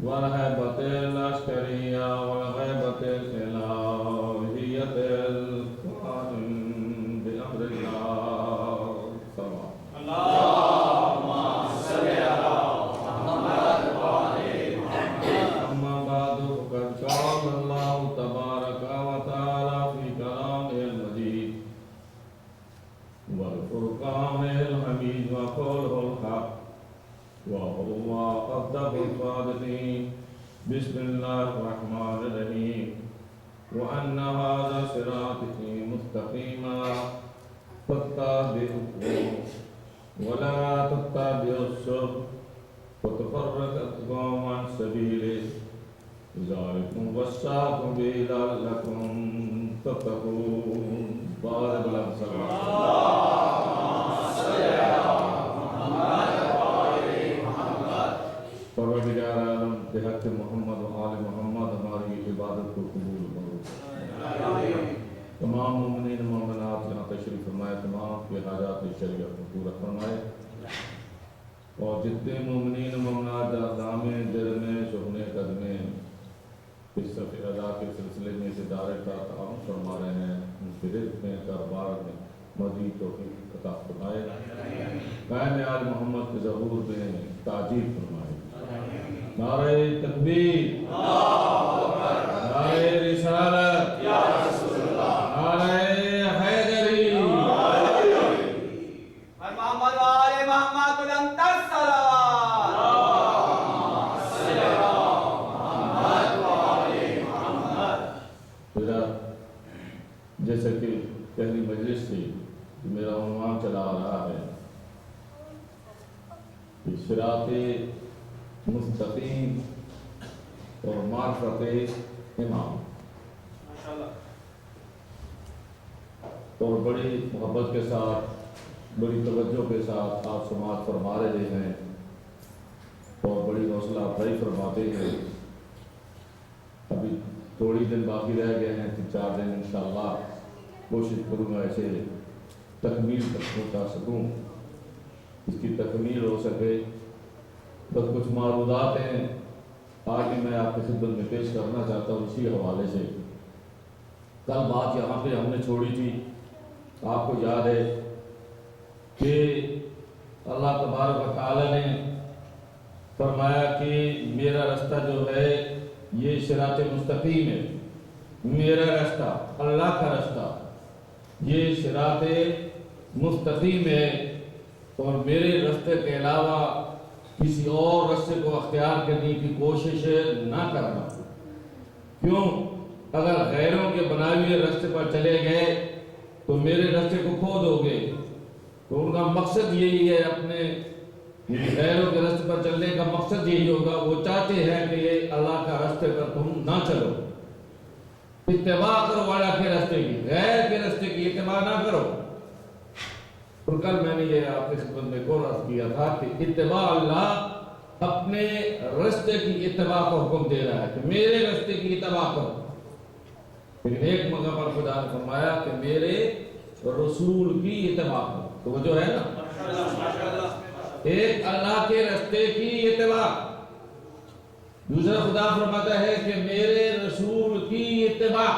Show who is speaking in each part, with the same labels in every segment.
Speaker 1: والهيبة العسكرية والهيبة الإلهية القائم بأمر الله.
Speaker 2: اللهم صل على محمد وآل محمد.
Speaker 1: أما بعد فقد قال الله تبارك وتعالى في كلامه المجيد والفرقان الحميد وقوله الحق وهو أصدق الصادقين. بسم الله الرحمن الرحيم. وأن هذا صراطي مستقيما فاتبعوه ولا تتبعوا السبل فتفرق بكم عن سبيله ذلكم وصاكم به لعلكم تتقون. بارك الله فيكم. پروردگار عالم بحق محمد و آل محمد ہماری عبادت کو قبول کرو. تمام مومنین مومنات یہاں تشریف فرمائے، تمام کی حاجات شریعت کو پورا فرمائے، اور جتنے مومنین مومنات جہاں میں دل میں سہنے قدمے اس صفحہ ادا کے سلسلے میں سے دار کا تعاون فرما رہے ہیں، ان کے رزق میں کاروبار میں مزید توفیق عطا فرمائے، قائم آل محمد کے ظہور میں تاجیل فرمائے. نعرہ تکبیر، نعرہ رسالت، نعرہ حیدری،
Speaker 2: محمد وآل محمد بلند تر صلوات. محمد وآل محمد.
Speaker 1: میرا جیسا کہ پہلی مجلس سے میرا عنوان چلا آ رہا ہے کہ صراط مستقیم اور معرفت امام، اور بڑی محبت کے ساتھ بڑی توجہ کے ساتھ آپ سماعت فرما رہے ہیں اور بڑی حوصلہ افزائی فرماتے ہیں. ابھی تھوڑی دن باقی رہ گئے ہیں، 3-4 دن انشاءاللہ کوشش کروں گا ایسے تکمیل تک پہنچا سکوں، اس کی تکمیل ہو سکے. بس کچھ معروضات ہیں آگے میں آپ کی خدمت میں پیش کرنا چاہتا ہوں. اسی حوالے سے کل بات یہاں پہ ہم نے چھوڑی تھی، آپ کو یاد ہے کہ اللہ تبارک و تعالیٰ نے فرمایا کہ میرا رستہ جو ہے یہ صراط مستقیم ہے. میرا رستہ، اللہ کا رستہ، یہ صراط مستقیم ہے، اور میرے رستے کے علاوہ کسی اور رستے کو اختیار کرنے کی کوشش نہ کرنا. کیوں؟ اگر غیروں کے بنائے ہوئے رستے پر چلے گئے تو میرے رستے کو کھو دو گے. تو ان کا مقصد یہی ہے، اپنے غیروں کے رستے پر چلنے کا مقصد یہی ہوگا، وہ چاہتے ہیں کہ یہ اللہ کا رستے پر تم نہ چلو، اتباع کرو اللہ کے رستے کی، غیر کے رستے کی اتباع نہ کرو. اور کل میں نے یہ آپ کے خدمت میں کو عرض کیا تھا کہ اتباع اللہ اپنے رستے کی اتباع کا حکم دے رہا ہے کہ میرے رستے کی اتباع کرو. لیکن ایک موقع پر خدا نے فرمایا کہ میرے رسول کی اتباع کرو. تو وہ جو ہے نا، ایک اللہ کے رستے کی اتباع، دوسرا خدا فرماتا ہے کہ میرے رسول کی اتباع.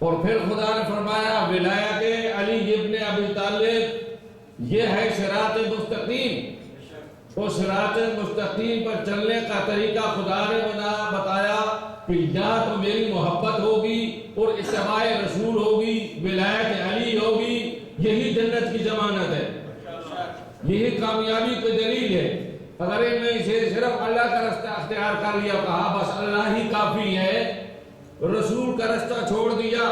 Speaker 1: اور پھر خدا نے فرمایا ولایت علی ابن ابی طالب یہ ہے صراط مستقیم. وہ صراط مستقیم پر چلنے کا طریقہ خدا نے بتایا کہ یا تو میری محبت ہوگی اور اتباع رسول ہوگی، ولایت علی ہوگی، یہی جنت کی ضمانت ہے، یہی کامیابی کی دلیل ہے. اگر ان میں سے صرف اللہ کا رستہ اختیار کر لیا، کہا بس اللہ ہی کافی ہے، رسول کا رستہ چھوڑ دیا،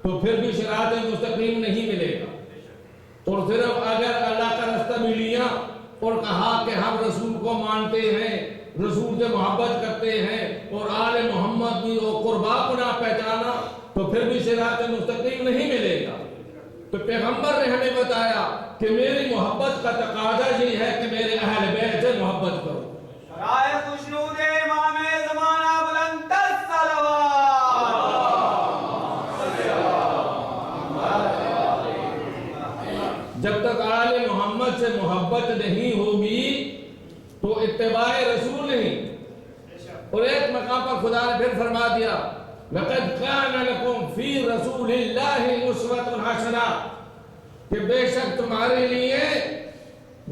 Speaker 1: تو پھر بھی صراط مستقیم نہیں ملے گا. اور صرف اگر اللہ کا رستہ بھی لیا اور کہا کہ ہم رسول کو مانتے ہیں، رسول سے محبت کرتے ہیں، اور آل محمد بھی وہ قربا کو نہ پہچانا، تو پھر بھی صراط مستقیم نہیں ملے گا. تو پیغمبر نے ہمیں بتایا کہ میری محبت کا تقاضا یہ ہے کہ میرے اہل بیت سے محبت کرو.
Speaker 2: رائے خوشنود امام زمانہ بلند تر صلوات. جب تک آل محمد سے محبت نہیں ہوگی تو
Speaker 1: تو اتباع رسول نہیں. اور ایک مقام پر خدا نے پھر فرما دیا لَقَدْ كَانَ لَكُمْ فِي رَسُولِ اللَّهِ أُسْوَةٌ حَسَنَةٌ کہ بے شک تمہارے لیے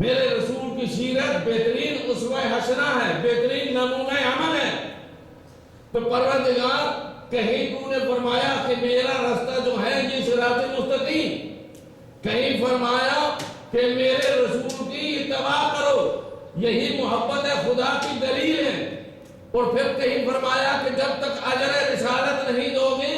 Speaker 1: میرے رسول کی سیرت بہترین اسوہ حسنہ ہے، بہترین نمونہ عمل ہے. تو پروردگار کہیں تو نے فرمایا کہ میرا رستہ جو ہے یہ صراط مستقیم، کہیں فرمایا کہ میرے رسول کی اتباع کرو، یہی محبت ہے خدا کی دلیل ہے. اور پھر کہیں فرمایا کہ جب تک اجر رسالت نہیں دو گے،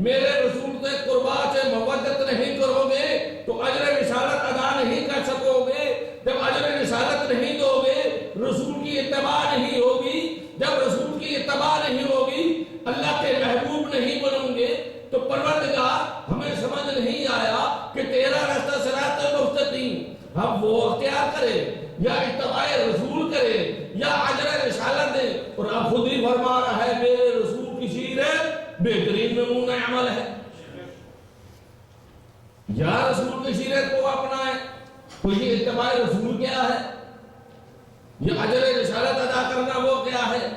Speaker 1: میرے رسول سے قربا سے مودت نہیں کرو گے تو اجر رسالت ادا نہیں کر سکو گے. جب اجر رسالت نہیں دو گے، رسول کی اتباع نہیں ہوگی. جب رسول کی اتباع نہیں ہوگی، اللہ کے محبوب نہیں بنوں گے. تو پروردگار ہمیں سمجھ نہیں آیا کہ تیرا راستہ صراط مستقیم ہم وہ اختیار کرے یا اتباع رسول کرے یا اجر رسالت دے. اور اب خود ہی فرما رہا ہے میرے رسول کی سیرت بہترین نمونہ عمل ہے. یا رسول کی سیرت کو اپنائیں. تو یہ اتباع رسول کیا ہے؟ یہ اجر رسالت ادا کرنا وہ کیا ہے؟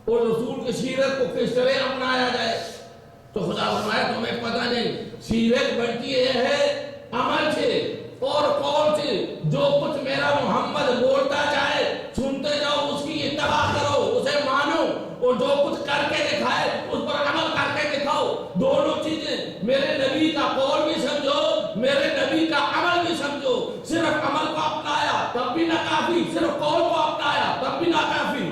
Speaker 1: اور رسول کی سیرت کو کس طرح اپنایا جائے؟ تو خدا فرمایا تمہیں پتہ نہیں، سیرت بنتی ہے عمل سے اور قول سے. جو کچھ میرا محمد بولتا جائے سنتے جاؤ، اس کی اتباع کرو، اسے مانو، اور جو کچھ کر کے دکھائے اس پر عمل کر کے دکھاؤ. دونوں چیزیں، میرے نبی کا قول بھی سمجھو، میرے نبی کا عمل بھی سمجھو. صرف عمل کو اپنایا تب بھی نہ کافی، صرف قول کو اپنایا تب بھی نہ کافی.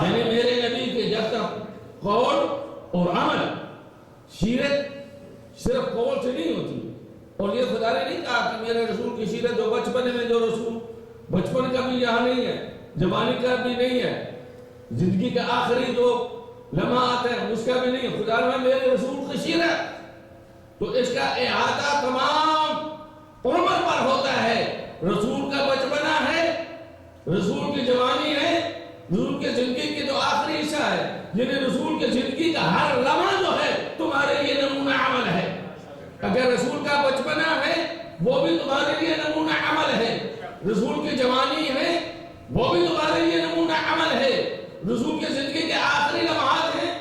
Speaker 1: یعنی میرے نبی کے جب تک قول اور عمل، سیرت صرف قول سے نہیں ہوتی. اور یہ خدا نے نہیں کہا کہ میرے رسول کی سیرت جو بچپن میں جو رسول، بچپن کا بھی یہاں نہیں ہے، جوانی کا بھی نہیں ہے، زندگی کا آخری جو لمحات ہیں اس کا بھی نہیں ہے. خدا نے میرے رسول کی سیرت، تو اس کا احاطہ تمام عمر پر ہوتا ہے. رسول کا بچپنا ہے، رسول کی جوانی ہے، رسول کی زندگی کی جو آخری حصہ ہے، یعنی رسول کی زندگی کا ہر لمحہ جو ہے تمہارے لیے نمونہ عمل ہے. اگر رسول کا بچپنا ہے وہ بھی تمہارے لیے نمونہ عمل ہے، رسول کی جوانی ہے وہ بھی تمہارے لیے نمونہ عمل ہے، رسول کی زندگی کے آخری لمحات ہیں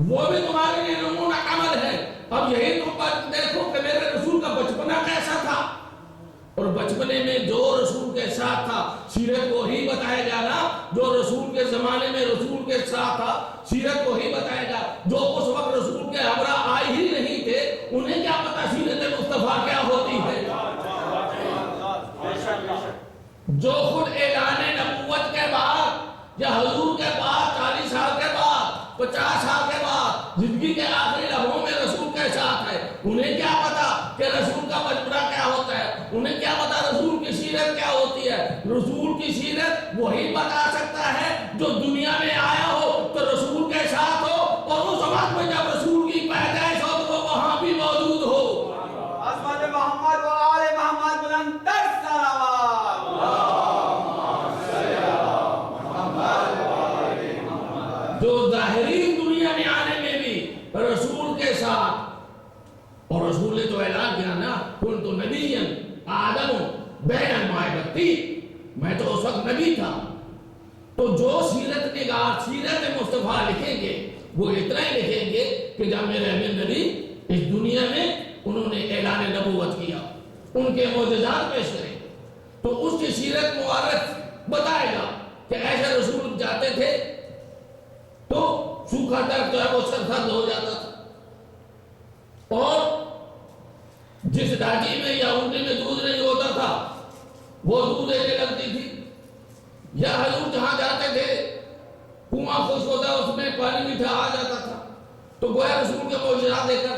Speaker 1: وہ بھی تمہارے لیے نمونہ عمل ہے. اب یہی تم بات دیکھو کہ میرے رسول کا بچپنا کیسا تھا، اور بچپنے میں جو رسول کے ساتھ تھا سیرت کو ہی بتایا جانا. جو رسول کے زمانے میں رسول کے ساتھ تھا سیرت کو ہی بتایا جا. جو اس وقت رسول کے ہمراہ آئے ہی نہیں تھے انہیں کیا پتا سیرت مصطفیٰ کیا ہوتی ہے. جو خود اعلان نبوت کے بعد یا حضور کے بعد 40 سال کے بعد 50 سال کے بعد زندگی کے آخری لمحوں میں رسول کے ساتھ ہے، انہیں کیا پتا کہ رسول کا بچپنا کیا ہوتا ہے؟ انہیں کیا پتا رسول کی سیرت کیا ہوتی ہے؟ رسول کی سیرت وہی بتا سکتا ہے جو دنیا میں آیا ہو تو رسول کے ساتھ ہو، اور اس وقت میں جب رسول کی پیدائش ہو تو وہ وہاں بھی موجود ہو.
Speaker 2: عظمت محمد و آل محمد بلند تر صلوات.
Speaker 1: جو ظاہری دنیا میں آنے میں بھی رسول کے ساتھ، اور رسول نے تو اعلان کیا نا کنت نبیا آدم بین المائبتی، میں تو اس وقت نبی تھا. تو جو سیرت نگار سیرت مصطفیٰ لکھیں گے وہ اتنا ہی لکھیں گے کہ جب میرے امین نبی اس دنیا میں انہوں نے اعلان نبوت کیا، ان کے معجزات پیش کرے، تو اس کی سیرت مبارک بتائے گا کہ ایسے رسول جاتے تھے تو سوکھا درخت جو ہے وہ سرسبز ہو جاتا تھا، اور جس ڈاچی میں یا اونٹی میں دودھ نہیں ہوتا تھا وہ دودھ دینے لگتی تھی. یا حضور جہاں جاتے تھے کنواں خشک ہوتا اس میں پانی میٹھا آ جاتا تھا. تو گویا رسول کے معجزات دے کر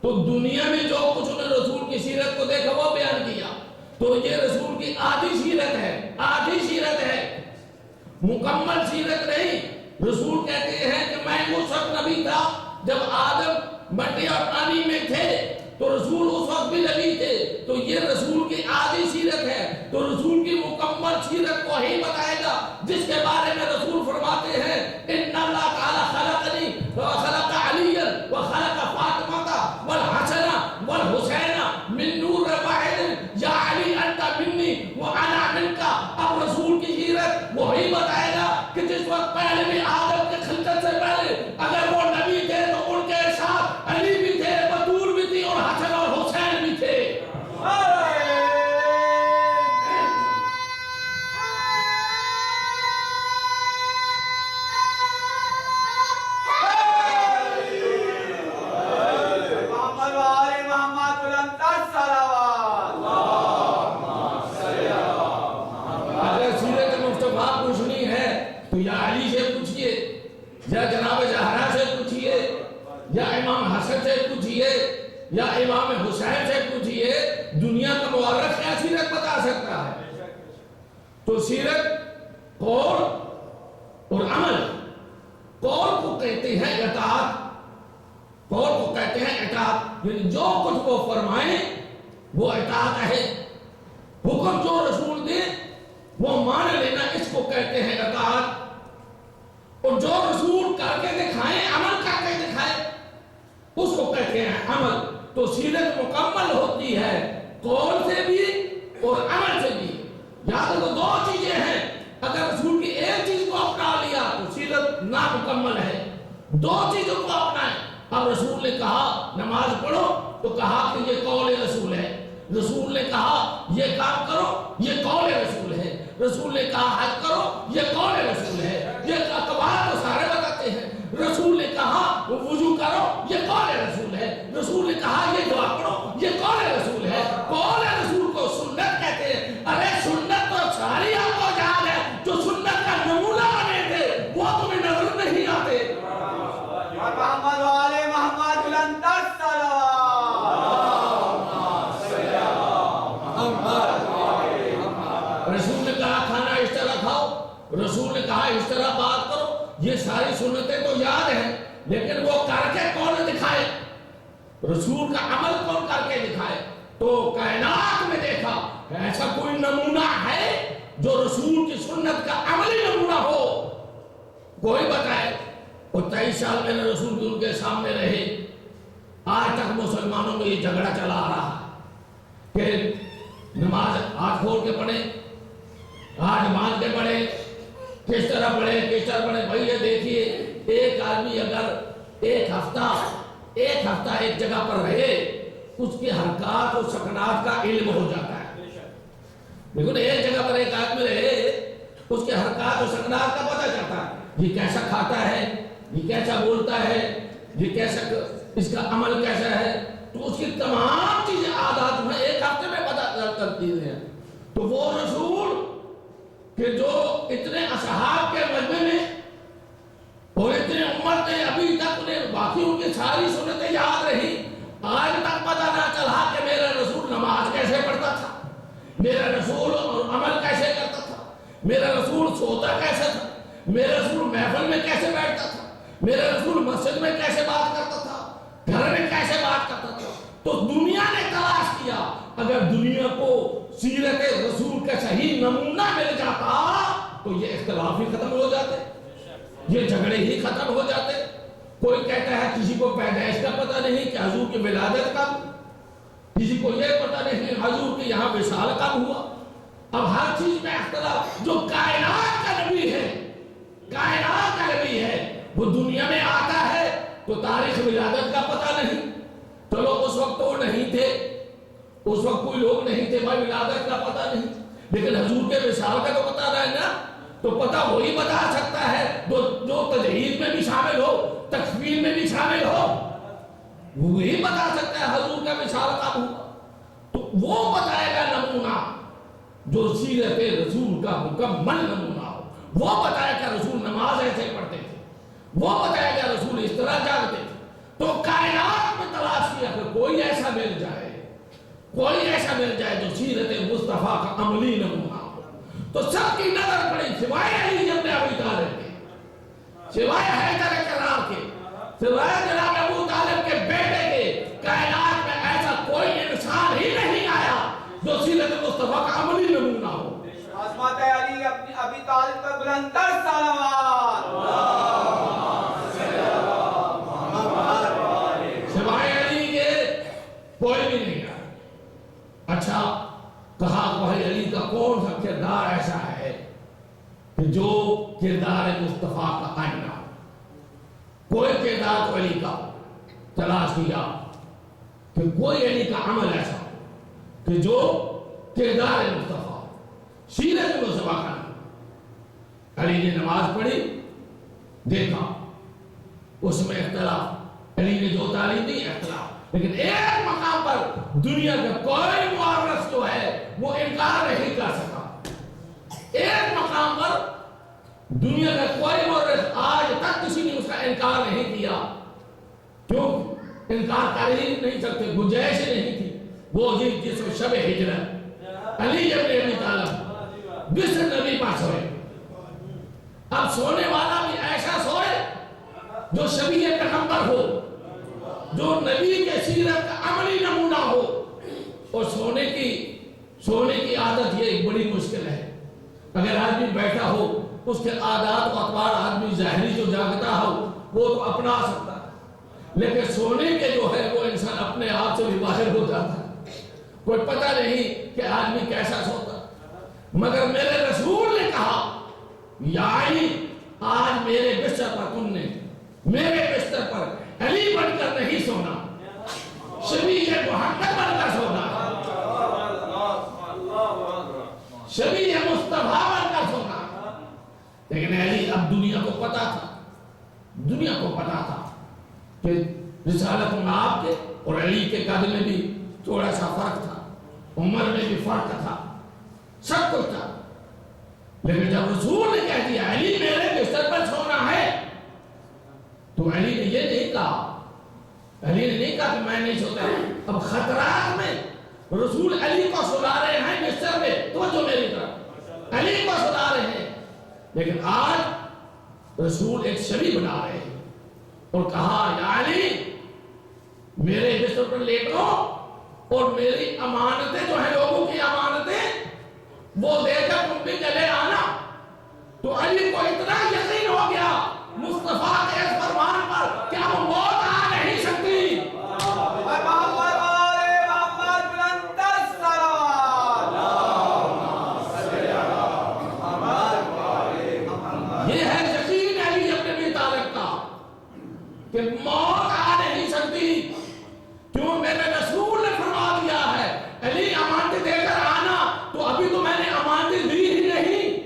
Speaker 1: تو دنیا میں جو کچھ انہیں رسول کی سیرت کو دیکھا وہ بیان کیا. تو یہ رسول کی آدھی سیرت ہے، آدھی سیرت ہے، مکمل سیرت نہیں. رسول کہتے ہیں کہ میں اس وقت نبی تھا جب آدم مٹی اور پانی میں تھے، تو رسول اس وقت بھی نبی تھے. تو یہ رسول کی آدھی سیرت ہے. تو رسول کی مکمل سیرت کو ہی بتائے گا جس کے بارے میں رسول فرماتے ہیں ان اللہ منی وانا منکا. اب رسول کی سیرت وہی بتائے گا کہ جس وقت پہلے بھی آدم کے خلقت سے پہلے اگر وہ نبی تھے تو ان کے ساتھ علی بھی تھے، بطور بھی تھی اور حسن اور حسین بھی تھے. یا علی سے پوچھئے، یا جناب زہرا سے پوچھئے، یا امام حسن سے پوچھئے، یا امام حسین سے پوچھئے، دنیا کا مورخ کیا سیرت بتا سکتا ہے؟ تو سیرت قول اور عمل. قول کو کہتے ہیں اطاعت، قول کو کہتے ہیں اطاعت، یعنی جو کچھ وہ فرمائیں وہ اطاعت ہے. حکم جو رسول دے وہ مان لینا، اس کو کہتے ہیں اطاعت. اور جو رسول کر کے دکھائیں، عمل کر کے دکھائیں، اس کو کہتے ہیں عمل. تو سیرت مکمل ہوتی ہے قول سے بھی اور عمل سے بھی. یاد رکھو دو چیزیں ہیں، اگر رسول کی ایک چیز کو اپنا لیا تو سیرت نامکمل ہے. دو چیزوں کو اپنائیں. اب رسول نے کہا نماز پڑھو تو کہا کہ یہ قول رسول ہے. رسول نے کہا یہ کام کرو، یہ قول رسول ہے. رسول نے کہا حج کرو، یہ قول رسول ہے. یہ اقوال تو سارے بتاتے ہیں. رسول نے کہا وضو کرو، یہ قول رسول ہے. رسول نے کہا یہ دعا پڑھو، یہ قول رسول ہے. قول رسول کو سنت کہتے ہیں. ارے سنت تو ساری آپ کو یاد ہے، جو سنت کا نمونہ بنے تھے وہ تمہیں نظر نہیں آتے.
Speaker 2: محمد والے محمد بلند الصلوات.
Speaker 1: رسول نے کہا کھانا اس طرح کھاؤ، رسول نے کہا اس طرح بات کرو. یہ ساری سنتیں تو یاد ہیں، لیکن وہ کر کے کون دکھائے؟ رسول کا عمل کون کر کے دکھائے؟ تو کائنات میں دیکھا ایسا کوئی نمونہ ہے جو رسول کی سنت کا عملی نمونہ ہو؟ کوئی بتائے. اور 23 سال میں نے رسول کی ان کے سامنے رہے. آج تک مسلمانوں میں یہ جھگڑا چلا آ رہا کہ نماز ہاتھ کھول کے پڑھے، ہاتھ باندھ کے پڑھے، کس طرح پڑھے، کس طرح پڑھے. بھائی یہ دیکھیے، ایک آدمی اگر ایک ہفتہ ایک جگہ پر رہے، اس کی حرکات اور سکنات کا علم ہو جاتا ہے. لیکن ایک جگہ پر ایک آدمی رہے، اس کے حرکات اور سکنات کا پتہ چلتا ہے. یہ کیسا کھاتا ہے، یہ کیسا بولتا ہے، یہ کیسا، اس کا عمل کیسا ہے. تو اس کی تمام چیزیں عادات میں ایک ہفتے میں پتہ کرتی ہیں. تو وہ رسول کہ جو اتنے اصحاب کے مجمع میں اور اتنے امت نے ابھی تک انہیں باقی ان کی ساری سنتیں یاد رہی، آج تک پتہ نہ چلا کہ میرا رسول نماز کیسے پڑھتا تھا، میرا رسول عمل کیسے کرتا تھا، میرا رسول سوتا کیسے تھا، میرا رسول محفل میں کیسے بیٹھتا تھا، میرا رسول مسجد میں کیسے بات کرتا تھا، گھر میں کیسے بات کرتا تھا. تو دنیا نے تلاش کیا، اگر دنیا کو سیرت رسول کا صحیح نمونہ مل جاتا تو یہ اختلاف ہی ختم ہو جاتے، یہ جھگڑے ہی ختم ہو جاتے. کوئی کہتا ہے کسی کو پیدائش کا پتہ نہیں کہ حضور کی ولادت کب، کسی کو یہ پتہ نہیں حضور کے یہاں وصال کب ہوا. اب ہر چیز میں اختلاف. جو کائنات کا نبی ہے، کائنات کا نبی ہے، وہ دنیا میں آتا ہے تو تاریخ ولادت کا پتہ نہیں. چلو اس وقت تو نہیں تھے، اس وقت کوئی لوگ نہیں تھے، بھائی ولادت کا پتہ نہیں، لیکن حضور کے وصال کا تو پتہ رہنا. تو پتہ وہی بتا سکتا ہے جو تجہیز میں بھی شامل ہو، تکفیر میں بھی شامل ہو، وہی بتا سکتا ہے حضور کا وصال کب ہوا. تو وہ بتائے گا نمونہ جو سیرت رسول کا مکمل نمونہ ہو. وہ بتائے گا رسول نماز ایسے پڑھتے تھے، وہ بتائے گا رسول اس طرح جاگتے تھے. تو کائنات میں تلاش کیا کہ کوئی ایسا مل جائے، کوئی ایسا مل جائے جو سیرت مصطفیٰ کا عملی نمونہ ہو. تو سب کی نظر پڑی سوائے علی ابن ابی طالب کے، سوائے حیدر کرار کے، سوائے جناب ابو طالب کے بیٹے کے. کائنات میں ایسا کوئی انسان ہی نہیں آیا جو سیرت مصطفیٰ کا عملی نمونہ ہو.
Speaker 2: عظمت علی ابی طالب پر بلند تر صلوات.
Speaker 1: سوائے علی کے کوئی بھی نہیں آیا. اچھا کہا بھائی کون سا کردار ایسا ہے کہ جو کردار مصطفیٰ کا آئینہ ہو؟ کوئی کردار تو علی کا تلاش کیا کہ کوئی علی کا عمل ایسا ہو کہ جو کردار مصطفیٰ سیرت مصطفیٰ کا نام۔ علی نے نماز پڑھی، دیکھا اس میں اختلاف، علی نے جو تعلیم دی اختلاف، لیکن ایک مقام پر دنیا کا کوئی مورخ جو ہے وہ انکار نہیں کر سکا۔ ایک مقام پر دنیا کا کوئی مورخ آج تک کسی نے اس کا انکار نہیں کیا، کیوں انکار کر ہی نہیں سکتے، گنجائش ہی نہیں تھی۔ وہ جس شب ہجرت علی ابن ابی طالب بستر نبی پر سوئے، اب سونے والا بھی ایسا سوئے جو شبیہ پیغمبر ہو، جو نبی کے سیرت کا عملی نمونہ ہو۔ اور سونے کی عادت یہ ایک بڑی مشکل ہے۔ اگر آدمی بیٹھا ہو، اس کے عادات و اطوار آدمی ظاہری جو جاگتا ہو وہ تو اپنا سکتا ہے، لیکن سونے کے جو ہے وہ انسان اپنے آپ سے بھی باہر ہو جاتا ہے، کوئی پتہ نہیں کہ آدمی کیسا سوتا۔ مگر میرے رسول نے کہا یا علی، آج میرے بستر پر تم نے میرے بستر پر علی بن کر نہیں سونا، شبیہ محمد بن کر سونا، شبیہ مصطفیٰ بن کر سونا۔ لیکن علی اب دنیا کو پتا تھا کہ رسالت میں آپ کے اور علی کے قد میں بھی تھوڑا سا فرق تھا، عمر میں بھی فرق تھا، سب کچھ تھا۔ لیکن جب رسول نے کہہ دیا علی میرے بستر پر سونا ہے، تو علی نے یہ نہیں کہا کہ میں نہیں سوتا۔ اب خطرات میں رسول علی کو سلا رہے ہیں بستر میں، توجہ میری طرف، علی کو سلا رہے ہیں، لیکن آج رسول ایک شبیہ بنا رہے ہیں اور کہا یا علی میرے بستر پر لیٹو اور میری امانتیں جو ہیں، لوگوں کی امانتیں، وہ دے کر تم بھی چلے آنا۔ تو علی کو اتنا یقین ہو گیا مصطفیٰ کے اس فرمان پر کہ اب موت آ نہیں سکتی۔ یہ ہے یقین علی ابن ابی طالب کا کہ موت آ نہیں سکتی، کیوں میرے رسول نے فرما دیا ہے علی امانت دے کر آنا، تو ابھی تو میں نے امانت دی ہی نہیں،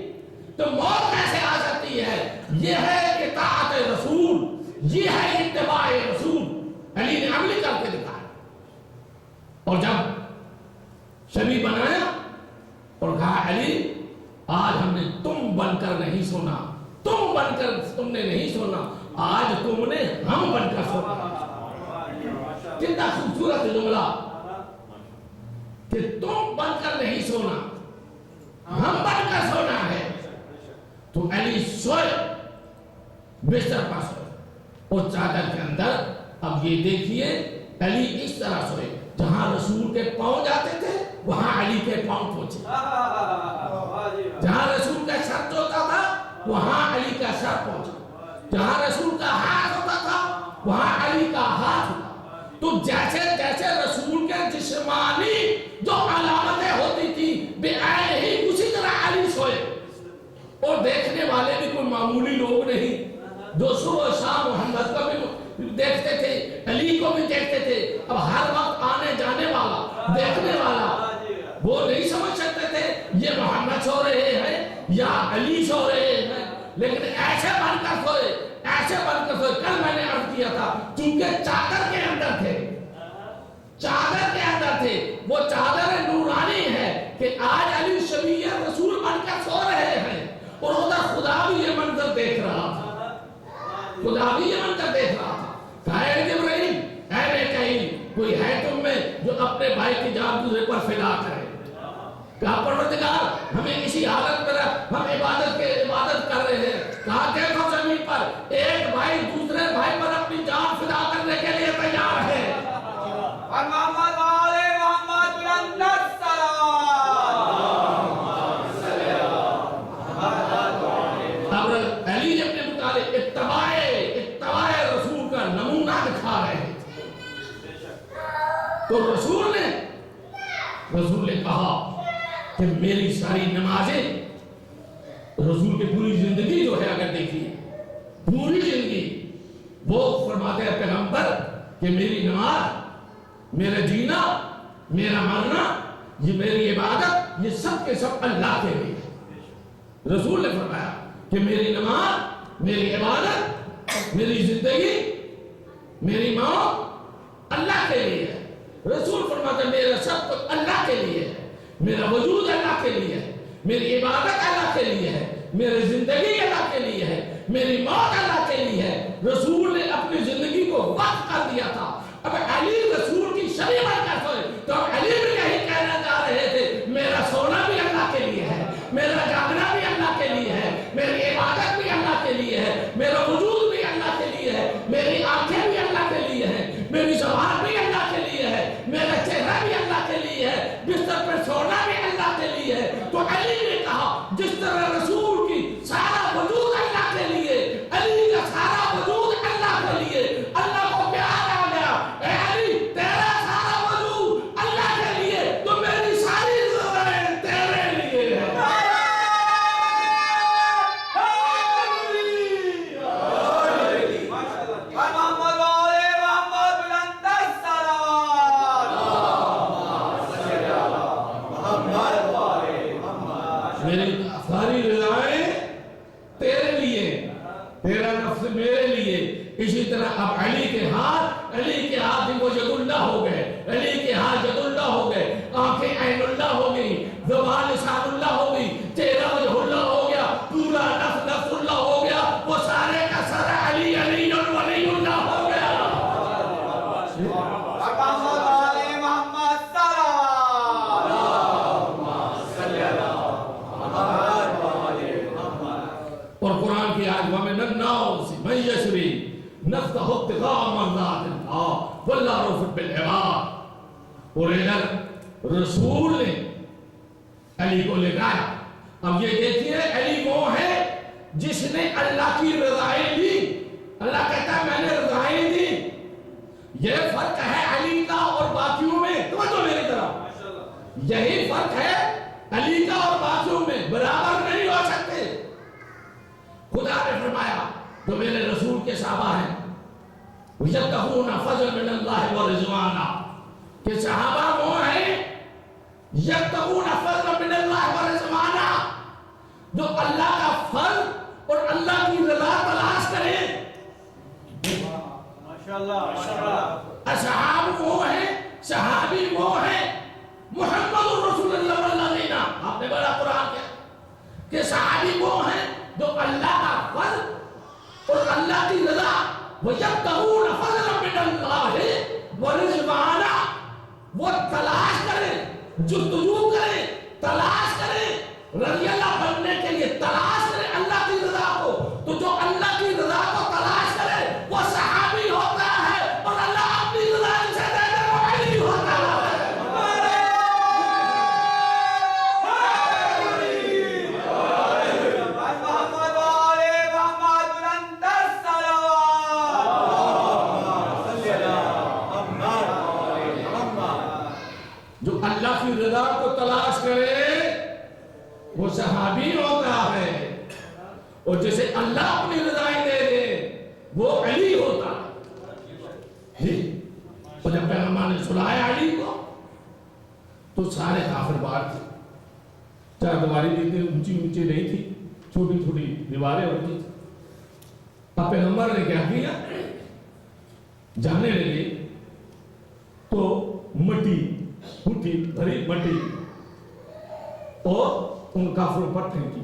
Speaker 1: تو موت کیسے آ سکتی ہے؟ یہ ہے اطاعت رسول، یہ ہے اتباع رسول۔ علی نے عملی کر کے دکھایا، اور جب شبیہ بنایا اور کہا علی آج ہم نے تم بن کر نہیں سونا، تم نے نہیں سونا، آج تم نے ہم بن کر سونا۔ کتنا خوبصورت جملہ کہ تم بن کر نہیں سونا، ہم بن کر سونا ہے۔ تو علی سوئے، بستر پر سوئے، اور چادر کے اندر۔ اب یہ دیکھیے علی اس طرح سوئے، جہاں رسول کے پاؤں جاتے تھے وہاں علی کے پاؤں پہنچے، جہاں رسول کا سر ہوتا تھا وہاں علی کا سر پہنچا، جہاں رسول کا ہاتھ ہوتا تھا وہاں علی کا ہاتھ ہوتا۔ تو جیسے جیسے رسول کے جسمانی جو علامتیں ہوتی تھی بے عین ہی اسی طرح علی سوئے، اور دیکھنے والے بھی کوئی معمولی لوگ نہیں، جو صبح و شام محمد کو بھی دیکھتے تھے، علی کو بھی دیکھتے تھے۔ اب ہر وقت آنے جانے والا، دیکھنے والا، وہ نہیں سمجھ سکتے تھے یہ محمد سو رہے ہیں یا علی سو رہے ہیں، لیکن ایسے بن کر سوئے، ایسے بن کر سوئے۔ کل میں نے عرض کیا تھا چونکہ چادر کے اندر تھے، چادر کے اندر تھے، وہ چادر نورانی ہے کہ آج علی شبیہ رسول بن کر سو رہے ہیں، اور ادھر خدا بھی یہ منظر دیکھ رہا تھا، خدا بھی یہ منظر دیکھ رہا تھا۔ کہا اے جبرائیل، اے میکائیل، کوئی ہے تم میں جو اپنے بھائی کی جان دوسرے پر فدا کرے؟ کہا پروردگار ہمیں اسی حالت میں رکھ، ہم عبادت کر رہے ہیں۔ کہا دیکھو زمین پر ایک بھائی دوسرے بھائی پر اپنی جان فدا کرنے کے لیے تیار ہے۔
Speaker 2: محمد والے محمد بلند
Speaker 1: اب علی ابن ابی طالب اتباع رسول کا نمونہ دکھا رہے ہیں۔ تو رسول نے کہا
Speaker 3: کہ میری ساری نمازیں، رسول کی پوری زندگی جو ہے اگر دیکھیے، پوری زندگی وہ فرماتے ہیں پیغمبر کہ میری نماز، میرا جینا، میرا مرنا، یہ میری عبادت، یہ سب کے سب اللہ کے لیے ہے۔ رسول نے فرمایا کہ میری نماز، میری عبادت، میری زندگی، میری موت اللہ کے لیے ہے۔ رسول فرماتا ہے میرا سب کچھ اللہ کے لیے ہے، میرا وجود اللہ کے لیے ہے، میری عبادت اللہ کے لیے ہے، میری زندگی اللہ کے لیے ہے، میری موت اللہ کے لیے ہے۔ رسول نے اپنی زندگی کو وقف کر دیا تھا۔ اب علی رسول کی شریعت کا سوئے تو علی بھی یہی کہنا چاہ رہے تھے میرا سونا بھی اللہ کے لیے ہے، میرا جاگنا بھی اللہ کے لیے ہے، میری عبادت بھی اللہ کے لیے ہے، میرا وجود بھی اللہ کے لیے ہے، میری آنکھیں بھی اللہ کے لیے ہے، میری زبان بھی اللہ کے لیے ہے، میرا چہرہ بھی اللہ کے لیے ہے، بستر پر سونا بھی اللہ کے لیے ہے۔ تو علی نے کہا جس طرح رسول کی سارا وجود اللہ کے لیے، علی کا سارا وجود اللہ کے لیے، اللہ کو پیار آ گیا، اے علی تیرا سارا وجود اللہ کے لیے تو میری ساری زندگی تیرے لیے ہے۔ میری ساری رضائیں تیرے لیے، تیرا نفس میرے لیے۔ اسی طرح اب علی کے ہاتھ وہ ید اللہ ہو گئے، علی کے ہاتھ ید اللہ ہو گئے، آنکھیں عین اللہ ہو گئی، زبان لسان اللہ ہو گئی، چہرہ وجہ اللہ ہو گیا، پورا نفس نفس اللہ ہو گیا، وہ سارے کا سارا علی علی ولی اللہ ہو گیا۔ اور قرآن کی آیت وَمِنَ النَّاسِ مَن يَشْرِي نَفْسَهُ ابْتِغَاءَ مَرْضَاتِ اللَّهِ وَاللَّهُ رَءُوفٌ بِالْعِبَادِ۔ اور ادھر رسول نے علی کو لگایا۔ اب یہ دیکھیے علی وہ ہے جس نے اللہ کی رضائیں دی۔ اللہ کہتا ہے میں نے رضائیں دی۔ یہ فرق ہے علی کا اور باقیوں میں، توجہ میری طرف، یہی فرق ہے علی کا اور باقیوں میں، برابر نہیں ہو سکتے۔ خدا نے فرمایا تو میرے رسول کے صحابہ ہیں یبتغون فضلا من اللہ ورضوانا، کہ صحابہ وہ ہیں یبتغون فضلا من اللہ ورضوانا، جو اللہ کا فضل اور اللہ کی رضا تلاش کریں۔ اصحاب وہ ہیں، صحابی وہ ہیں، محمد رسول اللہ والذین، آپ نے بڑا قرآن کیا کہ صحابی وہ ہیں جو اللہ کا فضل اور اللہ کی رضا، وَيَبْتَغُونَ فَضْلًا مِنَ اللَّهِ وَرِضْوَانًا، وہ تلاش کریں، جستجو کریں، تلاش کریں، رضی اللہ بننے کے لیے تلاش کریں اللہ کی رضا کو۔ تو جو اللہ کی رضا کو تلاش کرے وہ صحابی ہوتا ہے، اور اللہ اپنی رضا سے دے دے وہ علی ہوتا ہے۔ جو اللہ کی رضا کو تلاش کرے وہ صحابی ہوتا ہے، اور جسے اللہ اپنی رضائیں دے دے وہ علی ہوتا ہے۔ اور جب پیغمبر نے سلایا علی کو تو سارے کافر باہر تھے، چار دیواری دیتے اونچی اونچی نہیں تھی، چھوٹی چھوٹی دیواریں ہوتی تھی۔ اب پیغمبر نے کیا کیا، جانے لگے تو مٹی اٹھی، بھری مٹی اور ان کافروں پر پھینکی۔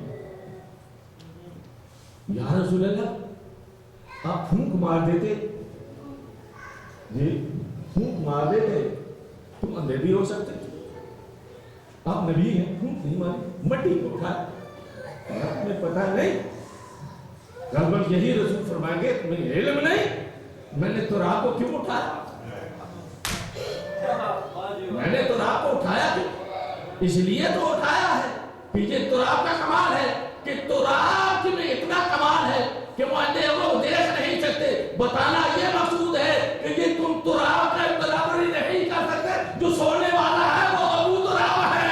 Speaker 3: یا رسول اللہ آپ پھونک مار دیتے، جی پھونک مار دیتے، تم اندھے بھی ہو سکتے، آپ نبی ہیں، پھونک نہیں ماری، مٹی کو اٹھایا، آپ نے پتا نہیں، غالباً یہی رسول فرمائیں گے تمہیں علم نہیں میں نے تو راہ کو کیوں اٹھایا، میں نے تو راہ کو اٹھایا کیوں، اس لیے تو اٹھایا ہے کہ یہ تراب کا کمال ہے، کہ تراب میں اتنا کمال ہے کہ وہ اندھے لوگ دیکھ نہیں سکتے۔ بتانا یہ مقصود ہے کہ یہ تم تراب کا برابری نہیں کر سکتے، جو سونے والا ہے وہ ابو تراب ہے۔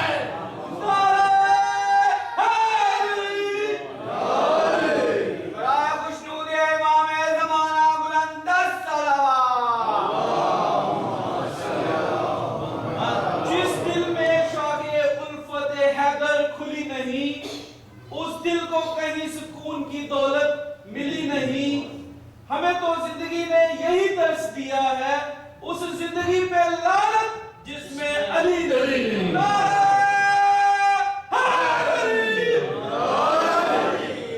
Speaker 2: نہیں، اس دل کو کہیں سکون کی دولت ملی نہیں۔ ہمیں تو زندگی نے یہی درس دیا ہے، اس زندگی پہ لعنت جس میں علی نہیں۔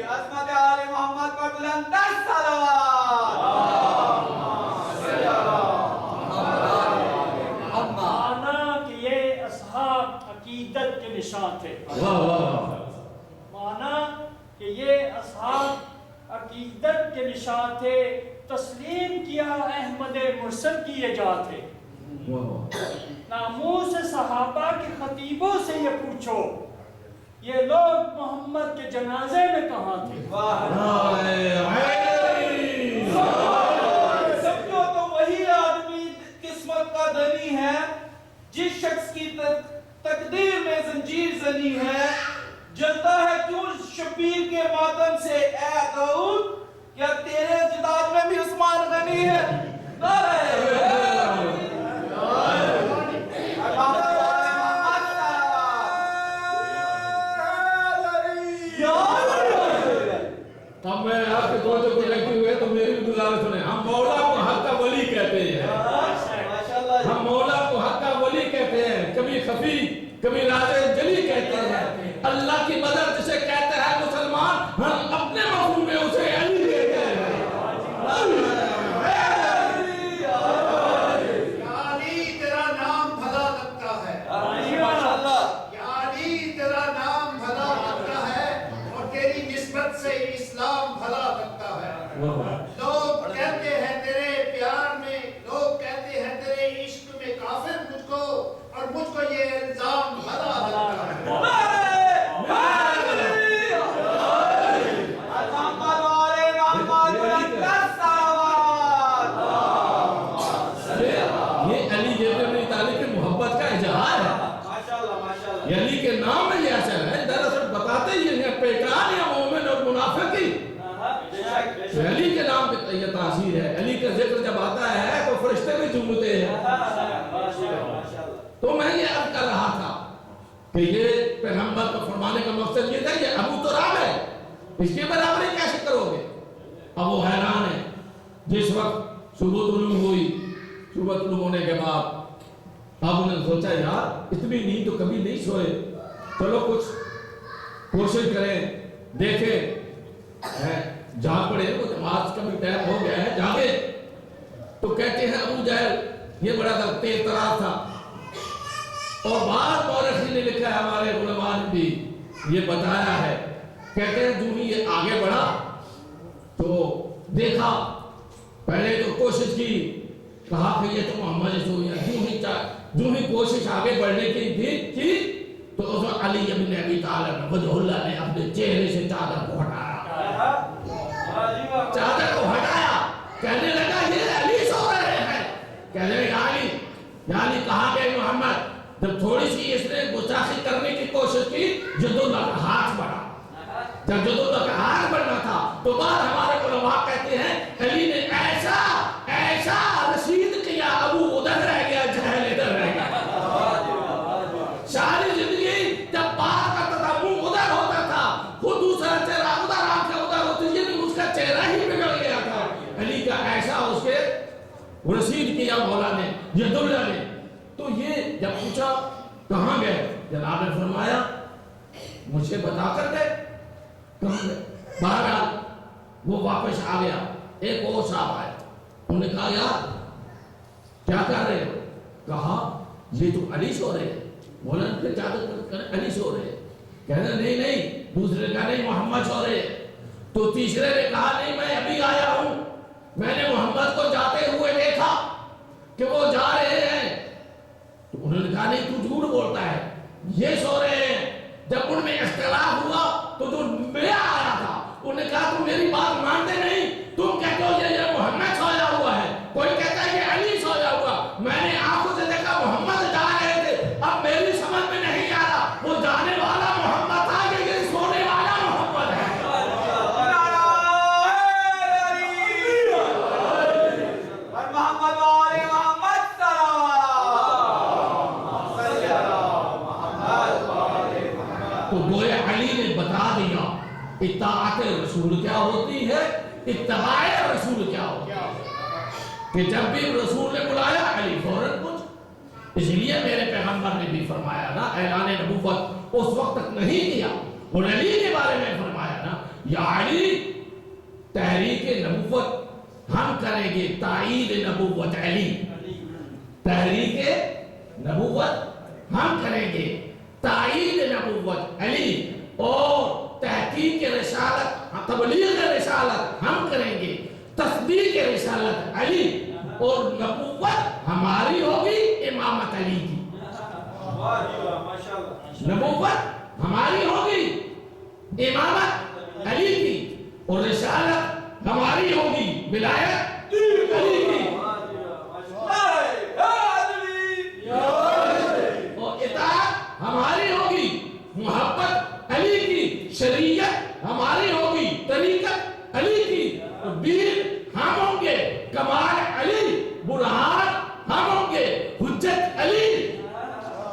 Speaker 2: عظمت آل محمد پر بلند تر صلوات۔
Speaker 4: مانا کہ یہ اصحاب عقیدت کے نشان تھے،
Speaker 3: واہ واہ،
Speaker 4: مانا کہ یہ اصحاب عقیدت کے نشان تھے، تسلیم کیا احمد مرسل کی یہ جا تھے۔ ناموس صحابہ کے خطیبوں سے یہ پوچھو، یہ لوگ محمد کے جنازے میں کہاں تھے؟
Speaker 2: سمجھو تو وہی آدمی قسمت کا دنی ہے، جس شخص کی تقدیر میں زنجیر زنی ہے۔ جلتا ہے کیوں شبیر کے ماتم سے اے داؤد، کیا تیرے جداد میں بھی عثمان غنی ہے؟
Speaker 3: اب میں آپ کے توجہ کو لگتی ہوئے تو میری بھی گزارش سنیں، ہم مولا کو حق کا ولی کہتے ہیں، ہم مولا کو حق کا ولی کہتے ہیں، کبھی خفی کبھی راز جلی کہتے ہیں۔ اللہ کی مدد جسے کہتے ہیں مسلمان، ہم اپنے مفہوم میں اسے علی کہتے ہیں۔
Speaker 5: یعنی تیرا نام بھلا لگتا ہے، یعنی تیرا نام بھلا لگتا ہے اور تیری نسبت سے اسلام بھلا لگتا ہے۔ لوگ کہتے ہیں تیرے پیار میں، لوگ کہتے ہیں تیرے عشق میں کافر مجھ کو، اور مجھ کو یہ الزام بھلا لگتا ہے۔
Speaker 3: علی کے نام میں یہ اثر ہے، دراصل بتاتے ہی ہیں پہچان یا مومن اور منافق کی۔ علی کے نام کی یہ تاثیر ہے، علی کا ذکر جب آتا ہے تو فرشتے بھی جھومتے ہیں۔ تو میں یہ عرض کر رہا تھا کہ یہ پیغمبر کو فرمانے کا مقصد یہ تھا، یہ ابو تراب ہے، اس کی برابری کیسے کرو گے؟ اب وہ حیران ہے۔ جس وقت صبح طلوع ہوئی، صبح طلوع ہونے کے بعد اب انہوں نے سوچا یار اتنی نیند تو کبھی نہیں سوئے، چلو کچھ کوشش کریں، دیکھیں جاگ پڑے، وہ نماز کا بھی ٹائم ہو گیا ہے، جاگے۔ تو کہتے ہیں ابو جہل یہ بڑا تیز تراز تھا، اور بعض مورخین نے لکھا ہے، ہمارے علماء نے بھی یہ بتایا ہے، کہتے ہیں جو ہی یہ آگے بڑھا تو دیکھا، پہلے تو کوشش کی، کہا کہ یہ تو محمد رسول ہے، جو ہی کوشش آگے بڑھنے کی تو اس وقت علی ابن ابی طالب وجہ اللہ نے اپنے چہرے سے چادر کو ہٹایا، چادر کو ہٹایا، کہنے لگا یہ علی سو رہے ہیں، کہنے لگا علی کہا کہ محمد، جب تھوڑی سی اس نے گستاخی کرنے کی کوشش کی، جدوللہ کا ہاتھ بڑھا، جب جدوللہ کا ہاتھ بڑھنا تھا تو بعد ہمارے علماء کہتے ہیں علی نے ایسا رشید کیا، ابو ادھر رہ گیا، جہل ادھر رہ گیا۔ ساری زندگی جب بات کرتا تھا منہ ادھر ہوتا تھا، وہ دوسرا چہرہ ادھر آنکھیں ادھر ہوتی، یہ نہیں، اس کا چہرہ ہی بگڑ گیا تھا۔ علی کا ایسا اس کے رشید کیا مولا نے، جدوللہ نے۔ تو یہ جب پوچھا کہاں گئے، جناب نے فرمایا مجھے بتا کر گئے، کہاں گئے؟ بہرحال وہ واپس آ گیا، ایک اور صاحب آئے، انہوں نے کہا یار کیا کر رہے ہو؟ کہا یہ تو علی سو رہے ہیں، مولانا پھر چادر علی سو رہے ہیں، کہنا نہیں، دوسرے کا نہیں، محمد سو رہے ہیں۔ تو تیسرے نے کہا نہیں، میں ابھی آیا ہوں، میں نے محمد کو جاتے ہوئے دیکھا کہ وہ جا رہے ہیں۔ تو انہوں نے کہا نہیں، تو جھوٹ بولتا ہے، یہ سو رہے ہیں۔ جب ان میں اختلاف ہوا تو جو میرا آیا تھا انہوں نے کہا تم میری بات مانتے نہیں، تم کہتے ہو یہ محمد سویا ہوا ہے، کوئی کہتا ہے یہ علی سویا ہوا، میں نے آنکھوں سے دیکھا محمد جا رہے تھے، اب میری سمجھ میں نہیں آ رہا وہ جانے والا محمد تھا کہ یہ سونے والا محمد ہے۔ تو گویا علی نے بتا دیا اطاعت رسول کیا ہوتی ہے، اتباع رسول کیا ہوتی ہے، کہ جب بھی رسول نے بلایا علی فوراً کچھ۔ اس لیے میرے پیغمبر نے بھی فرمایا نا، اعلان نبوت اس وقت تک نہیں کیا، اور علی کے بارے میں فرمایا نا، یا علی تحریک نبوت ہم کریں گے، تائید نبوت علی، تحریک نبوت ہم کریں گے، تائید نبوت علی، اور تحقیق رسالت، تبلیغ رسالت ہم کریں گے، تصدیق رسالت علی، اور نبوت ہماری ہوگی امامت علی کی، نبوت ہماری ہوگی امامت علی کی، اور رسالت ہماری ہوگی ولایت علی کی، اور اطاعت ہماری ہوگی محبت علی کی، شریعت ہماری ہوگی طریقت علی کی، اور دین ہم ہوں گے، کمال علی، برہان ہم ہوں گے، حجت علی،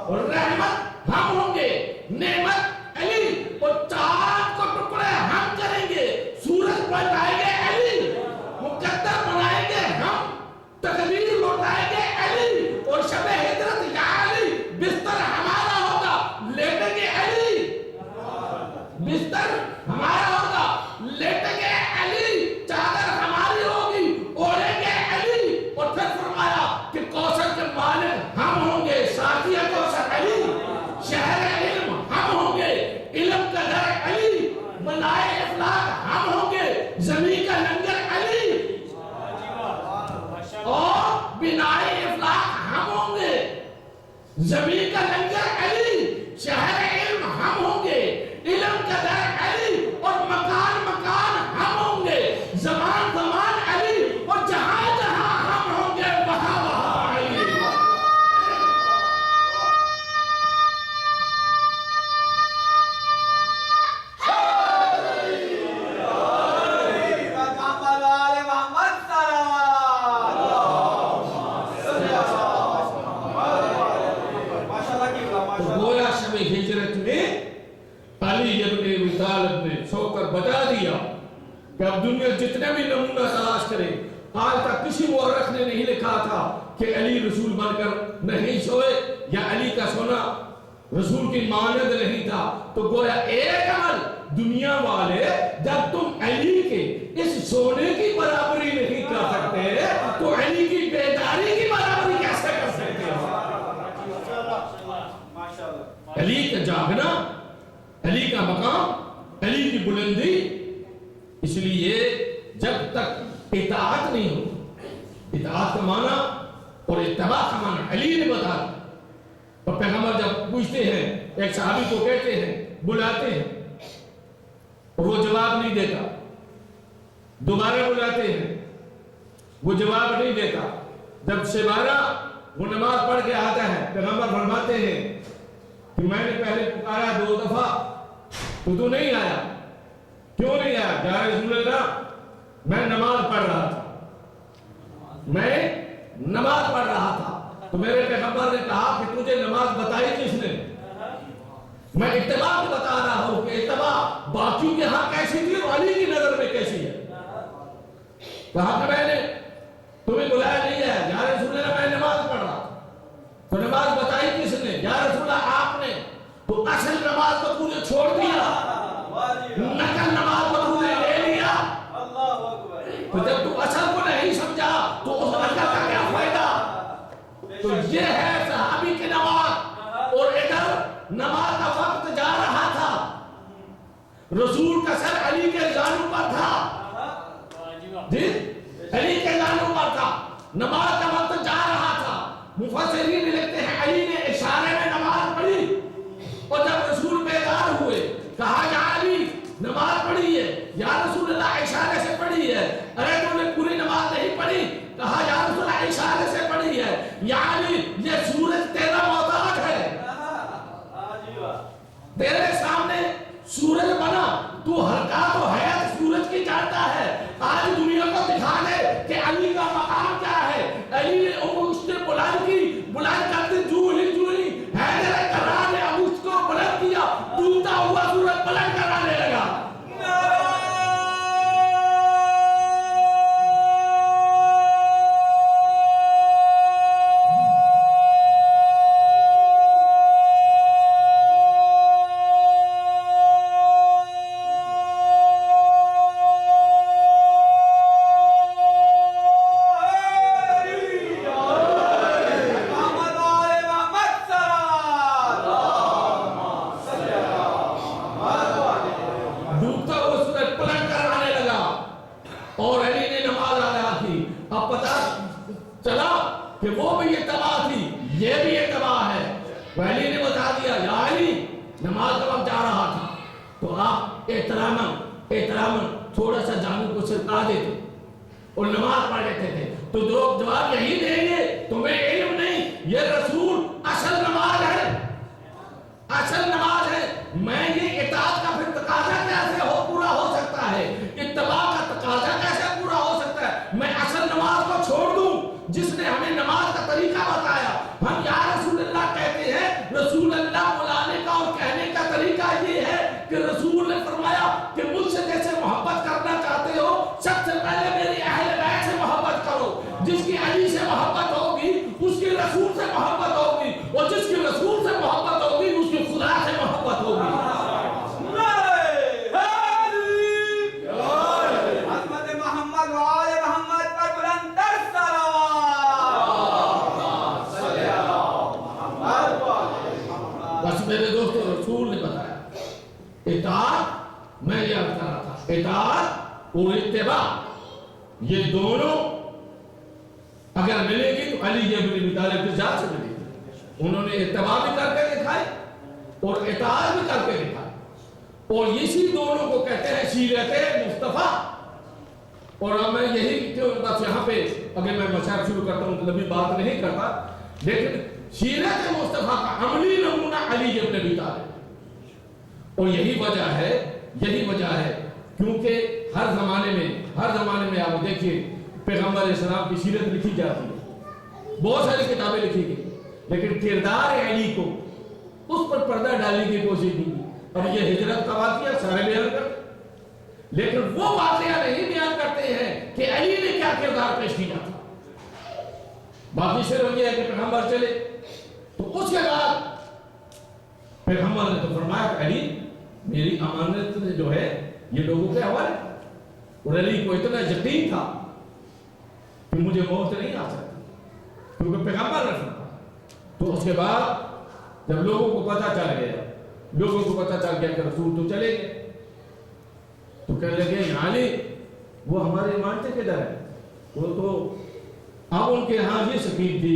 Speaker 3: اور رحمت ہم ہوں گے، نعمت علی، اور چاند کو ٹکڑے ہم کریں گے، سورج بنائیں گے علی، مقدر بنائیں گے ہم، تقدیر لوٹائیں گے علی، اور شب ہجرت یا علی بستر ہمارا ہوگا، لیٹیں گے علی، بستر ہمارا ہوگا، لیٹیں گے علی، چادر ہماری ہوگی، اوڑھیں گے علی، اور پھر فرمایا کہ کوثر کے مالک ہم ہوں گے، ساقی کوثر علی، شہر علم ہم ہوں گے، علم کا گھر علی، بنائے افلاک ہم ہوں گے، زمین کا لنگر علی، اور بنائے افلاک ہم ہوں گے، زمین کا لنگر علی، شہر علم ہم ہوں گے، علم کا در علی، اور مکان مکان ہم ہوں گے، زمان زمان علی، اور جہاں جہاں ہم ہوں گے، وہاں وہاں علی۔ گویا شب ہجرت میں علی ابن ابی طالب نے سو کر بتا دیا کہ اب دنیا جتنے بھی نمونہ تلاش کرے، آج تک کسی مورخ نے نہیں لکھا تھا کہ علی رسول بن کر نہیں سوئے، یا علی کا سونا رسول کی مانند نہیں تھا، تو گویا ایک عمل دنیا والے جب تم علی کے اس سونے کی برابری نہیں کر سکتے تو علی کی بیداری کی برابری کیسے کر سکتے ہو؟ علی کا جاگنا، علی کا مقام، علی کی بلندی، اس لیے جب تک اطاعت نہیں ہو، اطاعت کا معنی اور اتباع کا معنی علی نے بتا دیا۔ اور پیغمبر جب پوچھتے ہیں، ایک صحابی کو کہتے ہیں، بلاتے ہیں، اور وہ جواب نہیں دیتا، دوبارہ بلاتے ہیں، وہ جواب نہیں دیتا، جب سبارہ وہ نماز پڑھ کے آتا ہے، پیغمبر فرماتے ہیں کہ میں نے پہلے پکارا 2 دفعہ تو نہیں آیا، کیوں نہیں آیا؟ یا رسول اللہ میں نماز پڑھ رہا تھا، میں نماز پڑھ رہا تھا، تو میرے پیغمبر نے کہا کہ تجھے نماز بتائی کس نے؟ میں اتباع کو بتا رہا ہوں کہ اتباع باقیوں کے ہاں کیسی تھی اور علی کی نظر میں کیسی ہے۔ کہا کہ میں نے تمہیں بلایا نہیں ہے، یا رسول اللہ میں نماز پڑھ رہا تھا، تو نماز بتائی کس نے؟ یا رسول اللہ آپ نے، تو اصل نماز کو تجھے چھوڑ دیا، نقل نماز کو تجھے لے لیا، تو جب تو اصل کو نہیں سمجھا تو اس نقل کا کیا فائدہ؟ تو یہ ہے صحابی کی نماز، اور ادھر نماز کا وقت جا رہا تھا، رسول کا سر علی کے زانو پر تھا، جی علی کے زانو پر تھا، نماز کا وقت جا رہا تھا، مفسرین لکھتے ہیں علی نے اشارے میں نماز پڑھی، اور جب رسول بیدار ہوئے کہا یا علی نماز پڑھی ہے، یا رسول اللہ اشارے سے پڑھی ہے، ارے تو نے پوری نماز نہیں پڑھی، کہا یا رسول اللہ اشارے سے پڑھی ہے، یا علی یہ سورج تیرا محتاج ہے، تیرے سامنے سورج بنا، تو حرکات و حیات سورج کی جانتا ہے، آج دنیا کو دکھا دے کہ علی کا مقام کیا ہے۔ علی نے اس نے بلند کرتے جو ہی حیدر کرار نے اس کو بلند کیا، ڈوبتا ہوا سورج ڈوبتا ہوا سورج پلٹ کر آنے لگا اور علی نے نماز ادا کی. اب پتا چلا کہ وہ بھی یہ تباہ تھی, یہ بھی یہ تباہ ہے. علی نے بتا دیا, یا علی نماز کا وقت جا رہا تھا تو آپ احتراماً تھوڑا سا جانب کو سرکا دیتے اور نماز پڑھ لیتے تھے. تو لوگ جواب یہی دیں گے تمہیں علم نہیں, یہ رسول اصل نماز ہے, اصل نماز ہے. میں یہ اطاعت کا پھر تقاضا کیسے پورا ہو سکتا ہے, اتباع کا تقاضا کیسے پورا ہو سکتا ہے؟ میں اصل نماز کو چھوڑ دوں جس نے ہمیں نماز کا طریقہ بتایا. ہم یا رسول اللہ کہتے ہیں, رسول اللہ بلانے کا اور کہنے کا طریقہ یہ ہے کہ رسول نے فرمایا کہ مجھ سے جیسے محبت کرنا چاہتے ہو سب سے پہلے میری اہل بیت سے محبت کرو. جس کی علی سے محبت ہوگی اس کی رسول سے محبت ہوگی, اور جس کی رسول سے محبت ہوگی اس کی خدا سے محبت ہوگی. بس میرے دوستو, رسول نے بتایا اطاعت, میں یہ عرض کر رہا تھا, اطاعت اور اتباع یہ دونوں اگر ملے گی تو علی ابن ابی طالب کی ذات سے ملے گی. انہوں نے اتباع بھی کر کے دکھائی اور اطاعت بھی کر کے دکھائی, اور اسی دونوں کو کہتے ہیں سیرت مصطفیٰ. اور اب میں یہی بس یہاں پہ اگر میں مشاہد شروع کرتا ہوں تو لمبی بات نہیں کرتا, لیکن سیرت مصطفیٰ کا عملی نمونہ علی ابن ابی طالب. اور یہی وجہ ہے کیونکہ ہر زمانے میں آپ دیکھیے پیغمبر علیہ السلام کی سیرت لکھی جاتی ہے, بہت ساری کتابیں لکھی گئی, لیکن کردار علی کو اس پر پردہ ڈالنے کی کوشش کی. اب یہ ہجرت کا واقعہ سارے بیان کرتے, لیکن وہ واقعہ نہیں بیان کرتے ہیں کہ علی نے کیا کردار پیش کیا تھا. باقی صرف یہ ہے کہ پیغمبر چلے تو اس کے بعد پیغمبر نے تو فرمایا کہ علی میری امانت جو ہے یہ لوگوں کے حوالے, اور علی کو اتنا یقین تھا کہ مجھے موت نہیں آ سکتی کیونکہ پیغمبر نے فرمایا. تو اس کے بعد جب لوگوں کو پتہ چل گیا کہ رسول تو چلے گئے تو کہنے لگے علی وہ ہمارے امانتیں کدھر ہیں. وہ تو اب ان کے ہاں یہ سکین تھی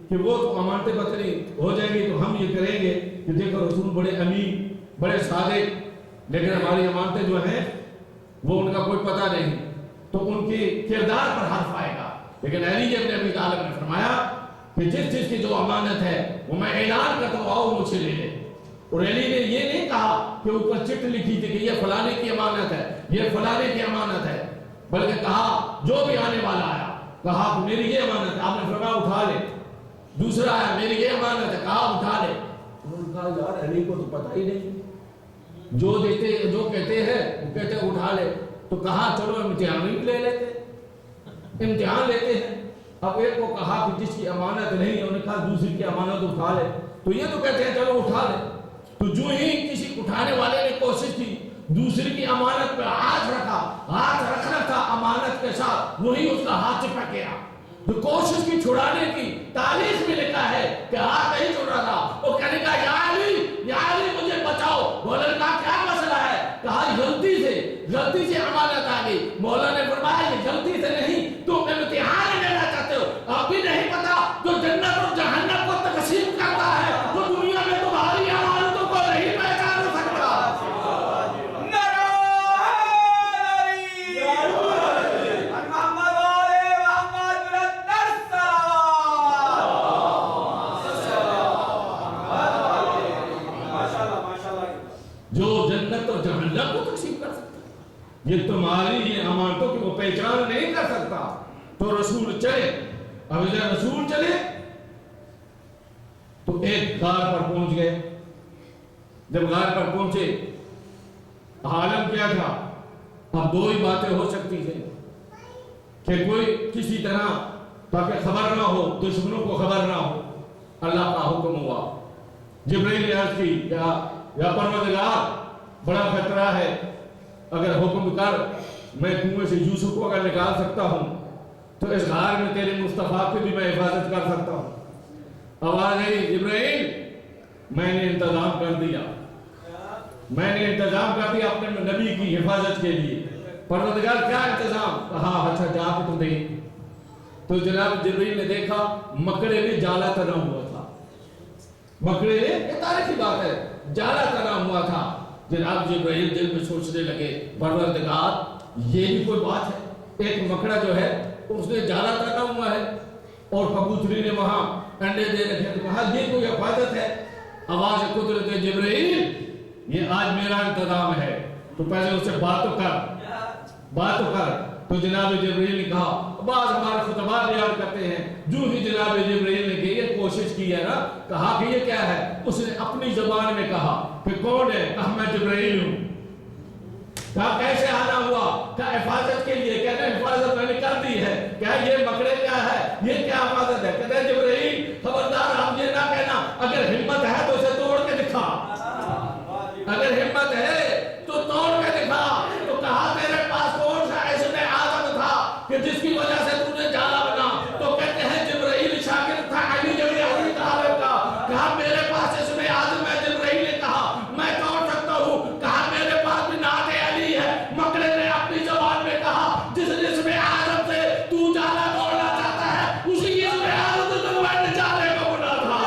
Speaker 3: کہ وہ تو امانتیں بطری ہو جائیں گی تو ہم یہ کریں گے کہ دیکھو رسول بڑے امین بڑے صادق, لیکن ہماری امانتیں جو ہیں وہ ان کا کوئی پتہ نہیں, تو ان کے کردار پر حرف آئے گا. لیکن علی ابن ابی طالب نے فرمایا کہ جس کی جو امانت ہے وہ میں اعلان کرتا ہوں آؤ مجھ سے لے لے. اور علی نے یہ نہیں کہا کہ اوپر چٹ لکھی تھی کہ یہ فلانے کی امانت ہے, یہ فلانے کی امانت ہے, بلکہ کہا جو بھی آنے والا آیا کہا کہ میری یہ امانت ہے, آپ نے فرمایا اٹھا لے. دوسرا آیا میری یہ امانت ہے, کہا اٹھا لے. انہوں نے کہا یار علی کو تو پتہ ہی نہیں, جو کہتے ہیں وہ کہتے ہیں اٹھا لے. تو کہا چلو امتحان ہی لے لیتے, امتحان لیتے ہیں. اب ایک کو کہا کہ جس کی امانت نہیں, انہوں نے کہا دوسری کی امانت اٹھا لے. تو یہ تو کہتے ہیں چلو اٹھا لے. تو جو ہی کسی اٹھانے والے نے کوشش کی دوسری کی امانت پہ ہاتھ رکھنا تھا امانت کے ساتھ, وہی اس کا ہاتھ چپک گیا. تو کوشش کی چھڑانے کی تاریخ میں لکھا ہے کہ ہاتھ نہیں چھوڑ رہا تھا. وہ کہنے کا یا علی مجھے بچاؤ. مولا نے کہا کیا مسئلہ ہے؟ کہا غلطی سے امانت آ گئی. مولا نے فرمایا یہ غلطی سے نہیں, تم امتحان لینا چاہتے ہو. اب بھی نہیں پتا جو جنت اور جہنم کو تقسیم کرتا ہے وہ دنیا میں تمہاری امانتوں کو نہیں پہچان سکتا. جو جنت اور جہنم کو تقسیم کر سکتا ہے, یہ تمہاری یہ امانتوں کی وہ پہچان نہیں کر سکتا. تو رسول چلے. اب جب رسول چلے تو ایک غار پر پہنچ گئے. جب غار پر پہنچے عالم کیا تھا؟ اب دو ہی باتیں ہو سکتی ہیں کہ کوئی کسی طرح تاکہ خبر نہ ہو, دشمنوں کو خبر نہ ہو. اللہ کا حکم ہوا, جبرائیل نے عرض کی یا پروردگار بڑا خطرہ ہے, اگر حکم کر میں کنویں سے یوسف کو اگر نکال سکتا ہوں تو اس غار میں تیرے مصطفیٰ کی بھی میں حفاظت کر سکتا ہوں. آواز آئی جبرائیل میں نے انتظام کر دیا. میں نے انتظام کر دیا اپنے نبی کی حفاظت کے لیے. پروردگار کیا انتظام؟ کہا اچھا جا کے تم دیکھ. تو جناب جبرائیل نے دیکھا مکڑے میں جالا تنا ہوا تھا. مکڑے نے، یہ تاریخی بات ہے، جالا تنا ہوا تھا. جناب جبرائیل دل میں سوچنے لگے پروردگار یہ بھی کوئی بات ہے، ایک مکڑا جو ہے اس نے جالا تنا ہوا ہے اور کبوتری نے وہاں انڈے دے رکھے. تو کہا یہ کوئی حفاظت ہے؟ آواز قدرت جبرائیل یہ آج میرا انتظام ہے، تو پہلے اس سے بات تو کر. تو جناب جبرائیل نے کہا، بعض ہمارے خطبہ بیان کرتے ہیں جو ہی جناب جبرائیل نے یہ کوشش کی ہے نا، کہا کہ یہ کیا ہے، اس نے اپنی زبان میں کہا کہ کون ہے؟ کہا میں جبرائیل ہوں. کہا کیسے آنا ہوا؟ کہا حفاظت کے لیے. کہتے ہیں حفاظت میں نے کر دی ہے. کہا یہ مکڑے کیا ہے، یہ کیا حفاظت ہے؟ کہتے ہیں جبرائیل خبردار آپ یہ نہ کہنا، اگر ہمت ہے تو اسے توڑ کے دکھا، اگر ہمت ہے تو توڑ کے دکھا. تو کہا تیرے پاس کون سا اسم اعظم تھا کہ جس کی وجہ سے تو نے جالا بنا؟ تو کہتے ہیں جبرائیل شاگرد تھا علی جبری ابی طالب کا. کہا میرے پاس اسم اعظم ہے. جبرائیل نے کہا میں توڑ سکتا ہوں. کہا میرے پاس بھی نعت علی ہے. مکڑے نے اپنی زبان میں کہا جس اسم اعظم سے تو جالا توڑنا چاہتا ہے اسی اسم اعظم سے تو میں نے جالے کو بنا تھا.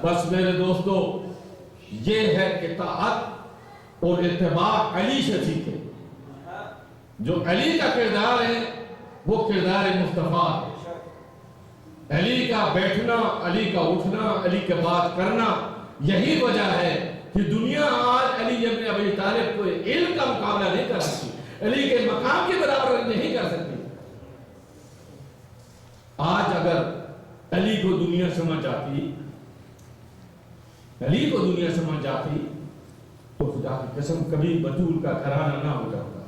Speaker 3: بس میرے دوستو یہ ہے اطاعت اور اتباع علی سے سیکھے. جو علی کا کردار ہے وہ کردار مصطفیٰ ہے. علی کا بیٹھنا، علی کا اٹھنا، علی کے بات کرنا، یہی وجہ ہے کہ دنیا آج علی ابن ابی طالب کو علم کا مقابلہ نہیں کر سکتی، علی کے مقام کے برابر نہیں کر سکتی. آج اگر علی کو دنیا سمجھ آتی، علی کو دنیا سمجھ آتی تو خدا کی قسم کبھی بطول کا گھرانہ نہ ہو جاتا.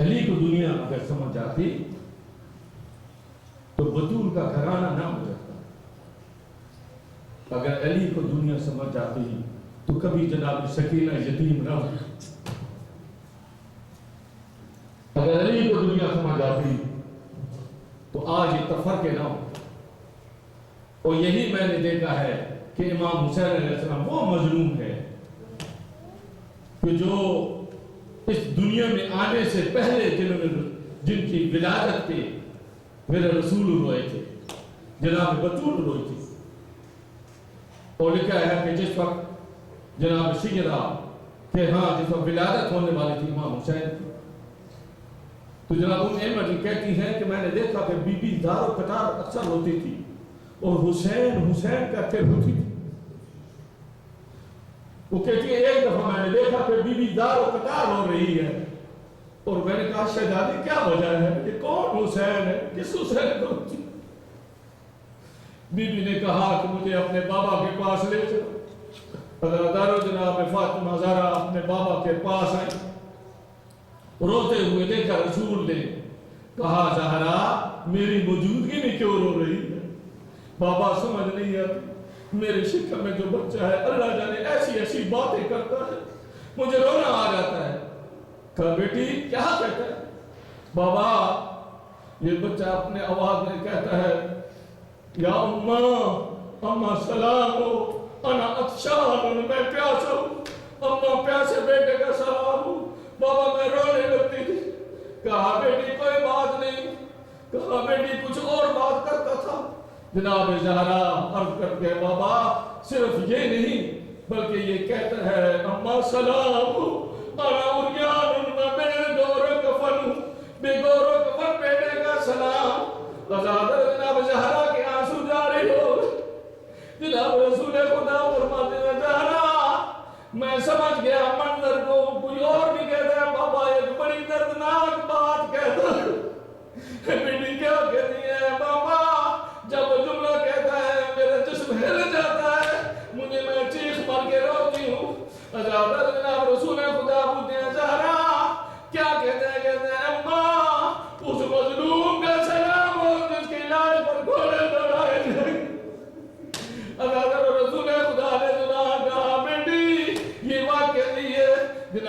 Speaker 3: علی کو دنیا اگر سمجھ آتی تو بطول کا گھرانہ نہ ہو جاتا. اگر علی کو دنیا سمجھ جاتی تو کبھی جناب سکینہ یتیم نہ ہوتی. اگر علی کو دنیا سمجھ آتی تو آج یہ تفرقے نہ ہو. اور یہی میں نے دیکھا ہے کہ امام حسین علیہ السلام وہ مظلوم ہے کہ جو اس دنیا میں آنے سے پہلے جن کی ولادت پہ میرے رسول روئے تھے، جناب بطول روئے تھے. اور لکھا ہے کہ جس وقت جناب سیدہ کہ ہاں جس وقت ولادت ہونے والی تھی امام حسین کی، تو جناب ام ایمن کہتی ہیں کہ میں نے دیکھا کہ بی بی دار و قطار اکثر ہوتی تھی اور حسین حسین کہہ کے روتی تھی. وہ کہتی ہے ایک دفعہ میں نے دیکھا کہ بی بی دار و قطار ہو رہی ہے اور میں نے کہا شہزادی کیا وجہ ہے، یہ کون حسین ہے، کس حسین کو روتی؟ بی بی نے کہا کہ مجھے اپنے بابا کے پاس لے چلو. دارو جناب فاطمہ زہرا اپنے بابا کے پاس آئی، روتے ہوئے دیکھا رسول نے. کہا زہرا میری موجودگی میں کیوں رو رہی ہے؟ بابا سمجھ نہیں آتی، میرے شکم میں جو بچہ ہے اللہ جانے ایسی ایسی باتیں کرتا ہے، مجھے رونا آ جاتا ہے. کہا بیٹی کیا کہتا ہے؟ بابا یہ بچہ اپنے آواز میں کہتا ہے یا اماں سلام ہو، انا عطشان، میں پیاسا ہوں، اماں پیاسے بیٹے کا سلام ہوں. بابا میں رونے لگتی تھی. کہا بیٹی کوئی بات نہیں. کہا بیٹی کچھ اور بات کرتا تھا. جناب زہرا عرض کرتے ہیں بابا صرف یہ نہیں بلکہ یہ کہتا ہے اماں سلام ہو، انا عریان میں بغور کفن ہوں، بغور کفن بیٹے کا سلام. جناب زہرا کے آنسو جاری ہو. جناب رسول خدا فرماتے ہیں زہرا میں سمجھ گیا منظر کو، کوئی اور بھی کہتا ہے بابا ایک بڑی دردناک بات کہتا ہے. بیٹی کیا کہتی ہے بابا؟ جب وہ جملہ کہتا ہے میرا جسم ہل جاتا ہے، مجھے میں چیخ مار کے روتی ہوں. جناب رسول خدا پوچھتے ہیں زہرا کیا کہتے ہیں؟ کہتے ہیں اماں اس مظلوم کا سلام ہو جس کی لاش پر گھوڑے دوڑائے جائیں.